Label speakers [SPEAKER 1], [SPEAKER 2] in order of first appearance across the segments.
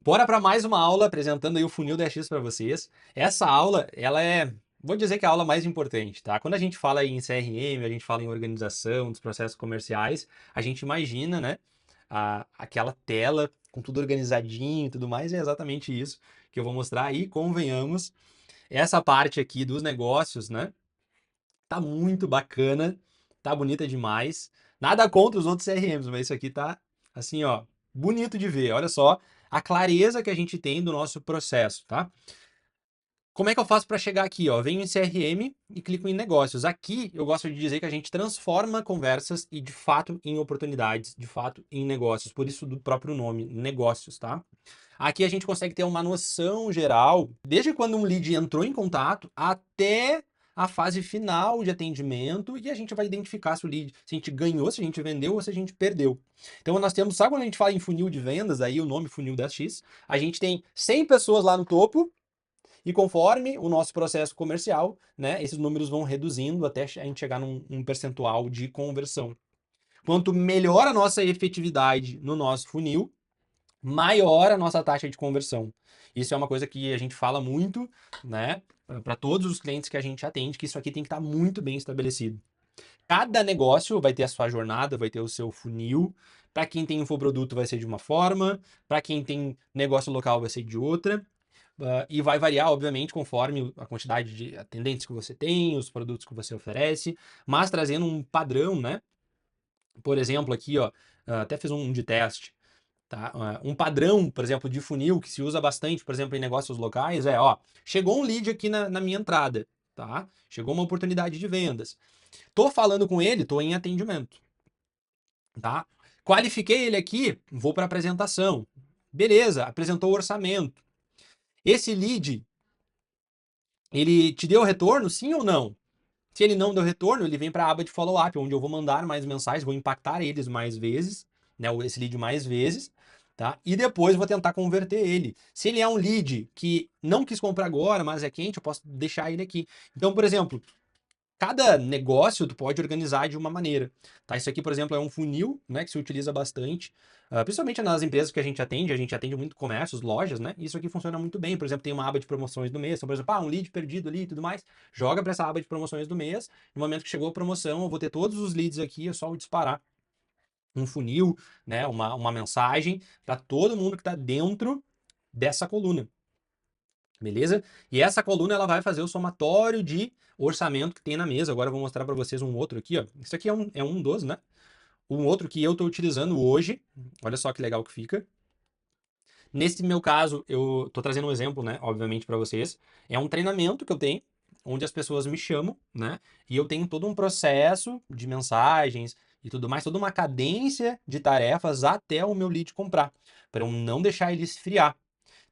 [SPEAKER 1] Bora para mais uma aula apresentando aí o funil da X para vocês. Essa aula, ela é, vou dizer que é a aula mais importante, tá? Quando a gente fala em CRM, a gente fala em organização dos processos comerciais, a gente imagina, né, aquela tela com tudo organizadinho e tudo mais, é exatamente isso que eu vou mostrar aí. Convenhamos, essa parte aqui dos negócios, né, tá muito bacana, tá bonita demais. Nada contra os outros CRMs, mas isso aqui tá assim, ó, bonito de ver. Olha só a clareza que a gente tem do nosso processo, tá? Como é que eu faço para chegar aqui, ó? Venho em CRM e clico em negócios. Aqui eu gosto de dizer que a gente transforma conversas e de fato em oportunidades, de fato em negócios. Por isso do próprio nome, negócios, tá? Aqui a gente consegue ter uma noção geral, desde quando um lead entrou em contato até a fase final de atendimento, e a gente vai identificar se o lead, se a gente ganhou, se a gente vendeu ou se a gente perdeu. Então nós temos, sabe quando a gente fala em funil de vendas, aí o nome funil da X, a gente tem 100 pessoas lá no topo, e conforme o nosso processo comercial, né, esses números vão reduzindo até a gente chegar num percentual de conversão. Quanto melhor a nossa efetividade no nosso funil, maior a nossa taxa de conversão. Isso é uma coisa que a gente fala muito, né, para todos os clientes que a gente atende, que isso aqui tem que estar muito bem estabelecido. Cada negócio vai ter a sua jornada, vai ter o seu funil. Para quem tem infoproduto vai ser de uma forma, para quem tem negócio local vai ser de outra. E vai variar, obviamente, conforme a quantidade de atendentes que você tem, os produtos que você oferece, mas trazendo um padrão, né? Por exemplo, aqui, ó, até fiz um de teste. Tá? Um padrão, por exemplo, de funil que se usa bastante, por exemplo, em negócios locais é, ó, chegou um lead aqui na minha entrada, tá? Chegou uma oportunidade de vendas. Tô falando com ele, tô em atendimento, tá? Qualifiquei ele aqui, vou para apresentação. Beleza, apresentou o orçamento. Esse lead, ele te deu retorno, sim ou não? Se ele não deu retorno, ele vem para a aba de follow-up, onde eu vou mandar mais mensagens, vou impactar eles mais vezes, né, esse lead mais vezes, tá? E depois vou tentar converter ele. Se ele é um lead que não quis comprar agora, mas é quente, eu posso deixar ele aqui. Então, por exemplo, cada negócio tu pode organizar de uma maneira, tá? Isso aqui, por exemplo, é um funil, né, que se utiliza bastante, principalmente nas empresas que a gente atende muito comércios, lojas, né? Isso aqui funciona muito bem. Por exemplo, tem uma aba de promoções do mês, então, por exemplo, um lead perdido ali e tudo mais, joga para essa aba de promoções do mês. No momento que chegou a promoção, eu vou ter todos os leads aqui, é só eu disparar um funil, né, uma mensagem para todo mundo que está dentro dessa coluna. Beleza? E essa coluna ela vai fazer o somatório de orçamento que tem na mesa. Agora eu vou mostrar para vocês um outro aqui, ó. Isso aqui é um dos, né? Um outro que eu estou utilizando hoje. Olha só que legal que fica. Nesse meu caso, eu estou trazendo um exemplo, né? Obviamente para vocês. É um treinamento que eu tenho, onde as pessoas me chamam, né? E eu tenho todo um processo de mensagens e tudo mais, toda uma cadência de tarefas até o meu lead comprar, para eu não deixar ele esfriar,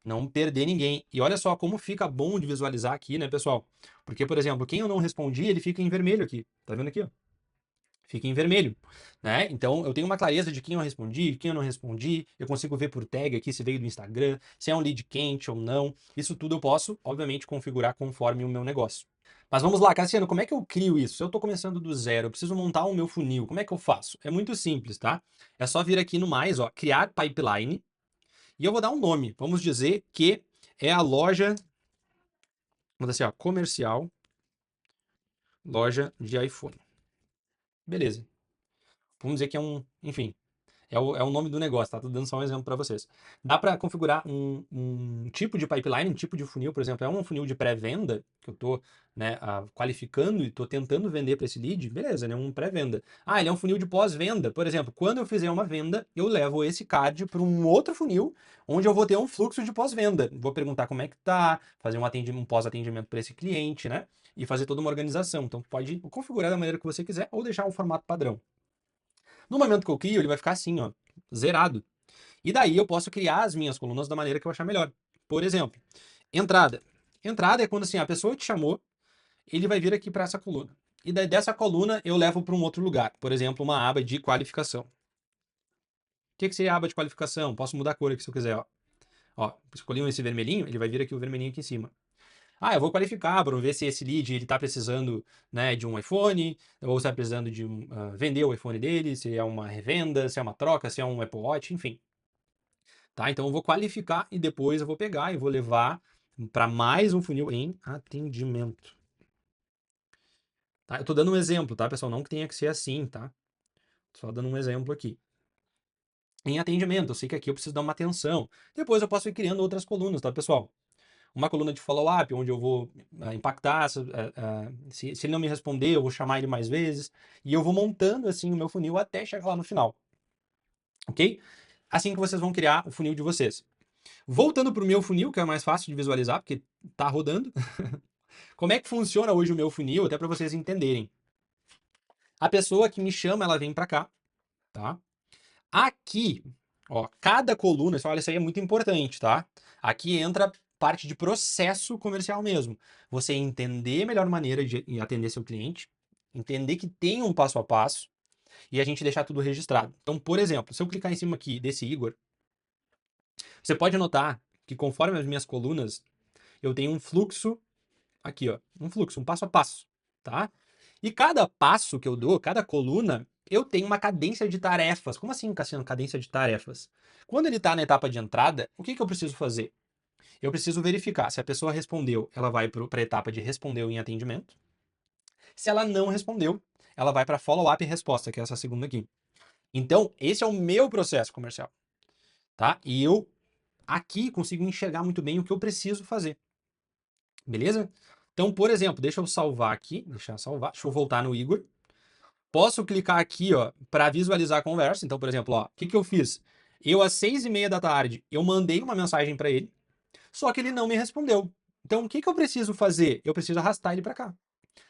[SPEAKER 1] não perder ninguém. E olha só como fica bom de visualizar aqui, né, pessoal? Porque, por exemplo, quem eu não respondi, ele fica em vermelho aqui. Tá vendo aqui, ó? Fica em vermelho, né? Então eu tenho uma clareza de quem eu respondi, quem eu não respondi. Eu consigo ver por tag aqui se veio do Instagram, se é um lead quente ou não. Isso tudo eu posso, obviamente, configurar conforme o meu negócio. Mas vamos lá, Cassiano, como é que eu crio isso? Se eu estou começando do zero, eu preciso montar o meu funil, como é que eu faço? É muito simples, tá? É só vir aqui no mais, ó, criar pipeline, e eu vou dar um nome. Vamos dizer que é a loja, vamos dizer assim, ó, comercial, loja de iPhone. Beleza. Vamos dizer que é um, enfim, é o nome do negócio, tá? Tô dando só um exemplo para vocês. Dá para configurar um tipo de pipeline, um tipo de funil, por exemplo, é um funil de pré-venda, que eu tô, né, qualificando e tô tentando vender para esse lead, beleza, né? Um pré-venda. Ah, ele é um funil de pós-venda. Por exemplo, quando eu fizer uma venda, eu levo esse card para um outro funil, onde eu vou ter um fluxo de pós-venda. Vou perguntar como é que tá, fazer um pós-atendimento para esse cliente, né? E fazer toda uma organização. Então, pode configurar da maneira que você quiser ou deixar um formato padrão. No momento que eu crio, ele vai ficar assim, ó, zerado. E daí eu posso criar as minhas colunas da maneira que eu achar melhor. Por exemplo, entrada. Entrada é quando assim, a pessoa te chamou, ele vai vir aqui para essa coluna. E daí dessa coluna eu levo para um outro lugar. Por exemplo, uma aba de qualificação. O que seria a aba de qualificação? Posso mudar a cor aqui se eu quiser. Ó, escolhi esse vermelhinho, ele vai vir aqui o vermelhinho aqui em cima. Ah, eu vou qualificar para ver se esse lead ele está precisando, né, de um iPhone, ou se está precisando de vender o iPhone dele, se é uma revenda, se é uma troca, se é um Apple Watch, enfim. tá? Então eu vou qualificar e depois eu vou pegar e vou levar para mais um funil em atendimento. Tá? Eu tô dando um exemplo, tá, pessoal? Não que tenha que ser assim, tá? Só dando um exemplo aqui. Em atendimento, eu sei que aqui eu preciso dar uma atenção. Depois eu posso ir criando outras colunas, tá, pessoal? Uma coluna de follow-up, onde eu vou impactar, se ele não me responder, eu vou chamar ele mais vezes, e eu vou montando assim o meu funil até chegar lá no final, ok? Assim que vocês vão criar o funil de vocês. Voltando para o meu funil, que é mais fácil de visualizar, porque tá rodando. Como é que funciona hoje o meu funil, até para vocês entenderem. A pessoa que me chama, ela vem para cá, tá? Aqui, ó, cada coluna, olha, isso aí é muito importante, tá? Aqui entra parte de processo comercial mesmo. Você entender a melhor maneira de atender seu cliente, entender que tem um passo a passo e a gente deixar tudo registrado. Então, por exemplo, se eu clicar em cima aqui desse Igor, você pode notar que conforme as minhas colunas, eu tenho um fluxo aqui, ó, um fluxo, um passo a passo, tá? E cada passo que eu dou, cada coluna, eu tenho uma cadência de tarefas. Como assim, Cassiano, cadência de tarefas? Quando ele está na etapa de entrada, o que que eu preciso fazer? Eu preciso verificar se a pessoa respondeu, ela vai para a etapa de respondeu em atendimento. Se ela não respondeu, ela vai para follow-up e resposta, que é essa segunda aqui. Então, esse é o meu processo comercial, tá? E eu aqui consigo enxergar muito bem o que eu preciso fazer. Beleza? Então, por exemplo, deixa eu salvar aqui, deixa eu voltar no Igor. Posso clicar aqui, ó, para visualizar a conversa. Então, por exemplo, ó, o que que eu fiz? Eu, às 6:30 da tarde, eu mandei uma mensagem para ele, só que ele não me respondeu. Então, o que que eu preciso fazer? Eu preciso arrastar ele para cá,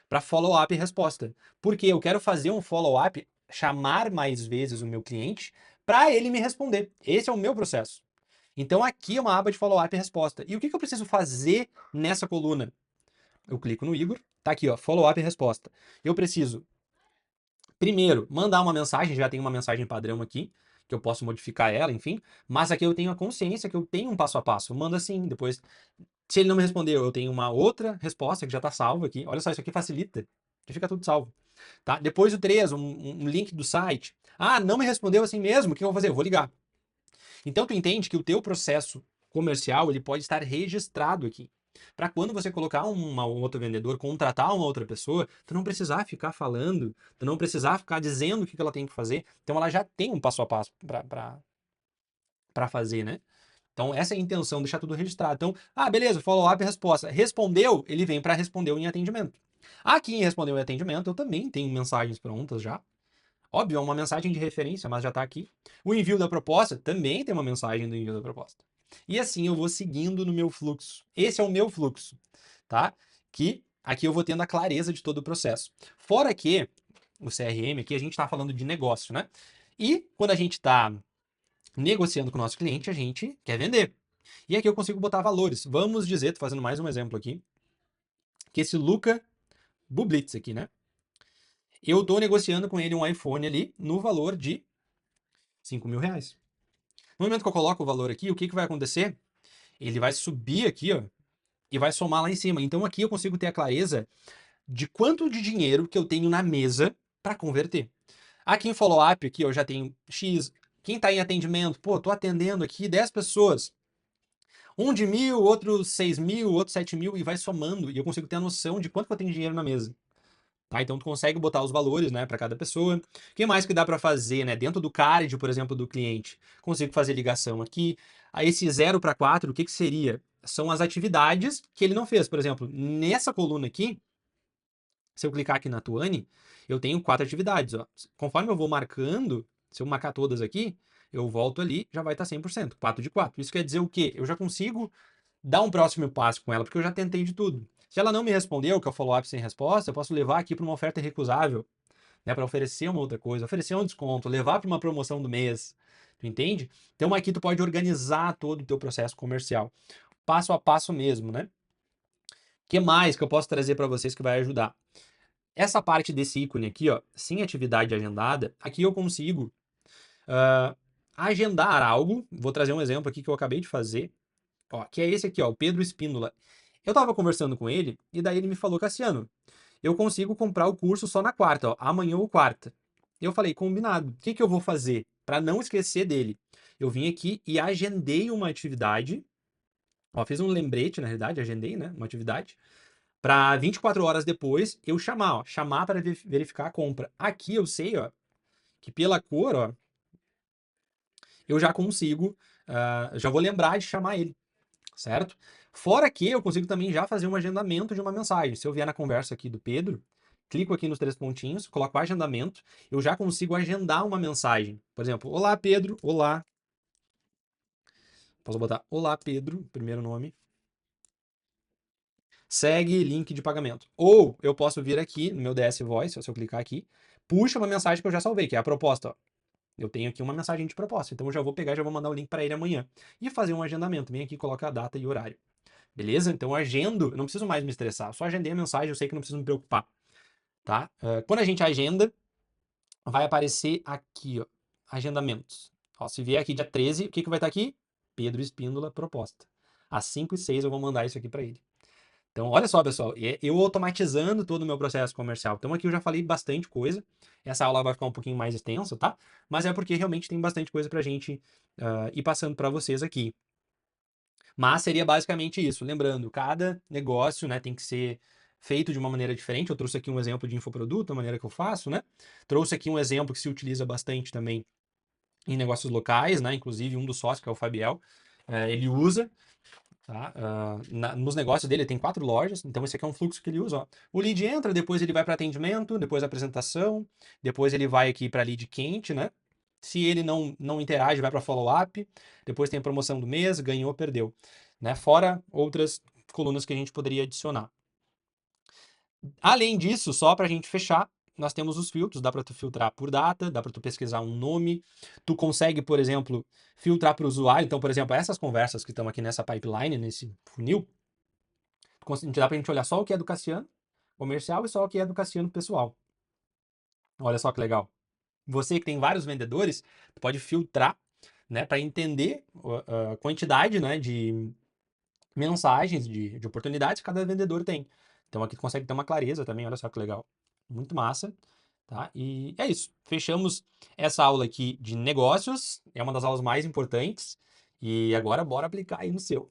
[SPEAKER 1] para follow-up e resposta. Porque eu quero fazer um follow-up, chamar mais vezes o meu cliente, para ele me responder. Esse é o meu processo. Então, aqui é uma aba de follow-up e resposta. E o que que eu preciso fazer nessa coluna? Eu clico no Igor, tá aqui, ó, follow-up e resposta. Eu preciso, primeiro, mandar uma mensagem, já tem uma mensagem padrão aqui, que eu posso modificar ela, enfim, mas aqui eu tenho a consciência que eu tenho um passo a passo. Eu mando assim, depois, se ele não me respondeu, eu tenho uma outra resposta que já tá salva aqui. Olha só, isso aqui facilita, que fica tudo salvo. Tá? Depois o 3, um link do site. Ah, não me respondeu assim mesmo, o que eu vou fazer? Eu vou ligar. Então tu entende que o teu processo comercial ele pode estar registrado aqui. Para quando você colocar um outro vendedor, contratar uma outra pessoa, tu não precisar ficar falando, tu não precisar ficar dizendo o que ela tem que fazer. Então ela já tem um passo a passo para fazer, né? Então essa é a intenção, deixar tudo registrado. Então, beleza, follow-up e resposta. Respondeu, ele vem para responder em atendimento. Aqui em respondeu em atendimento, eu também tenho mensagens prontas já. Óbvio, é uma mensagem de referência, mas já está aqui. O envio da proposta também tem uma mensagem do envio da proposta. E assim eu vou seguindo no meu fluxo. Esse é o meu fluxo, tá? Que aqui eu vou tendo a clareza de todo o processo. Fora que o CRM aqui a gente está falando de negócio, né? E quando a gente está negociando com o nosso cliente, a gente quer vender. E aqui eu consigo botar valores. Vamos dizer, tô fazendo mais um exemplo aqui, que esse Luca Bublitz aqui, né? Eu estou negociando com ele um iPhone ali no valor de R$ 5.000. No momento que eu coloco o valor aqui, o que que vai acontecer? Ele vai subir aqui, ó, e vai somar lá em cima. Então aqui eu consigo ter a clareza de quanto de dinheiro que eu tenho na mesa para converter. Aqui em follow-up, aqui eu já tenho X. Quem está em atendimento, pô, tô atendendo aqui 10 pessoas. Um de 1.000, outro 6.000, outro 7.000 e vai somando. E eu consigo ter a noção de quanto que eu tenho de dinheiro na mesa. Tá? Então tu consegue botar os valores, né, para cada pessoa. O que mais que dá para fazer, né? Dentro do card, por exemplo, do cliente, consigo fazer ligação aqui. Aí esse 0 para 4, o que que seria? São as atividades que ele não fez. Por exemplo, nessa coluna aqui, se eu clicar aqui na Tuane, eu tenho 4 atividades, ó. Conforme eu vou marcando, se eu marcar todas aqui, eu volto ali, já vai estar 100%, 4 de 4. Isso quer dizer o quê? Eu já consigo dar um próximo passo com ela, porque eu já tentei de tudo. Se ela não me respondeu, que é o follow-up sem resposta, eu posso levar aqui para uma oferta irrecusável, né, para oferecer uma outra coisa, oferecer um desconto, levar para uma promoção do mês. Tu entende? Então aqui tu pode organizar todo o teu processo comercial, passo a passo mesmo, né? O que mais que eu posso trazer para vocês que vai ajudar? Essa parte desse ícone aqui, ó, sem atividade agendada, aqui eu consigo agendar algo. Vou trazer um exemplo aqui que eu acabei de fazer, ó, que é esse aqui, ó, o Pedro Espíndola. Eu tava conversando com ele e daí ele me falou, Cassiano, eu consigo comprar o curso só na quarta, ó, amanhã ou quarta. Eu falei, combinado. O que que eu vou fazer para não esquecer dele? eu vim aqui e agendei uma atividade. Ó, fiz um lembrete, na realidade, agendei, né? Uma atividade. Para 24 horas depois eu chamar, ó, chamar para verificar a compra. Aqui eu sei, ó, que pela cor, ó, eu já consigo, já vou lembrar de chamar ele, certo? Fora que eu consigo também já fazer um agendamento de uma mensagem. Se eu vier na conversa aqui do Pedro, clico aqui nos 3 pontinhos, coloco agendamento, eu já consigo agendar uma mensagem. Por exemplo, olá Pedro, olá. Posso botar olá Pedro, primeiro nome. Segue link de pagamento. Ou eu posso vir aqui no meu DS Voice, se eu clicar aqui, puxa uma mensagem que eu já salvei, que é a proposta. Ó. Eu tenho aqui uma mensagem de proposta, então eu já vou pegar e já vou mandar o link para ele amanhã. E fazer um agendamento. Vem aqui, coloca a data e horário. Beleza? Então eu agendo, eu não preciso mais me estressar. Só agendei a mensagem, eu sei que não preciso me preocupar. Tá? Quando a gente agenda, vai aparecer aqui, ó, agendamentos. Ó, se vier aqui dia 13, o que vai estar aqui? Pedro Espíndola, proposta. Às 5h06 eu vou mandar isso aqui para ele. Então, olha só, pessoal, eu automatizando todo o meu processo comercial. Então, aqui eu já falei bastante coisa. Essa aula vai ficar um pouquinho mais extensa, tá? Mas é porque realmente tem bastante coisa pra gente ir passando para vocês aqui. Mas seria basicamente isso. Lembrando, cada negócio, né, tem que ser feito de uma maneira diferente. Eu trouxe aqui um exemplo de infoproduto, a maneira que eu faço, né? Trouxe aqui um exemplo que se utiliza bastante também em negócios locais, né? Inclusive, um dos sócios, que é o Fabiel, ele usa. Tá? Nos negócios dele, ele tem 4 lojas, então esse aqui é um fluxo que ele usa. Ó. O lead entra, depois ele vai para atendimento, depois apresentação, depois ele vai aqui para lead quente, né? Se ele não interage, vai para follow-up, depois tem a promoção do mês, ganhou, perdeu. Né? Fora outras colunas que a gente poderia adicionar. Além disso, só para a gente fechar, nós temos os filtros, dá para tu filtrar por data, dá para tu pesquisar um nome, tu consegue, por exemplo, filtrar para o usuário. Então, por exemplo, essas conversas que estão aqui nessa pipeline, nesse funil, dá para a gente olhar só o que é do Cassiano comercial e só o que é do Cassiano pessoal. Olha só que legal. Você que tem vários vendedores, tu pode filtrar, né, para entender a quantidade, né, de mensagens, de oportunidades que cada vendedor tem. Então aqui tu consegue ter uma clareza também, olha só que legal. Muito massa, tá? E é isso. Fechamos essa aula aqui de negócios, é uma das aulas mais importantes. E agora bora aplicar aí no seu.